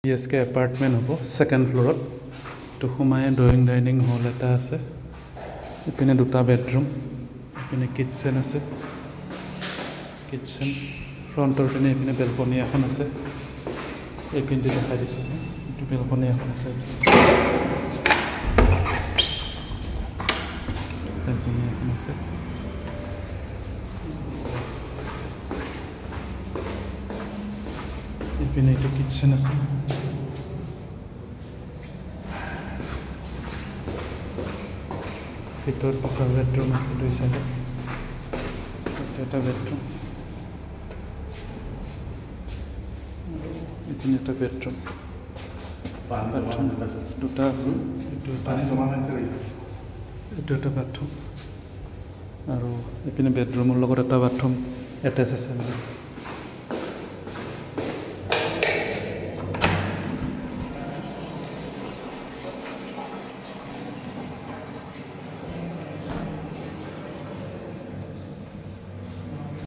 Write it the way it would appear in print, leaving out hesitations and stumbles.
BSK apartment হ'ব second ফ্ল'ৰত তো সোমাই ড্ৰয়িং ডাইনিং হল এটা আছে ইপিনে দুটা বেডৰুম ইপিনে কিটচেন আছে কিটচেন ফ্ৰণ্টৰ পিনে ইপিনে বেলকনি এখন আছে এইপিনে দেখাই দিছোঁ এইটো বেলকনি এখন আছে বেলকনি এখন আছে ইপিনে এইটো কিটচেন আছে ভিতৰত দুটা বেডৰুম আছে দুই চাইডে এটা বেডৰুম ইপিনে এটা বেডৰুম দুটা আছে এইটো এটা বাথৰুম আৰু ইপিনে বেডৰুমৰ লগত এটা বাথৰুম এটেচ আছে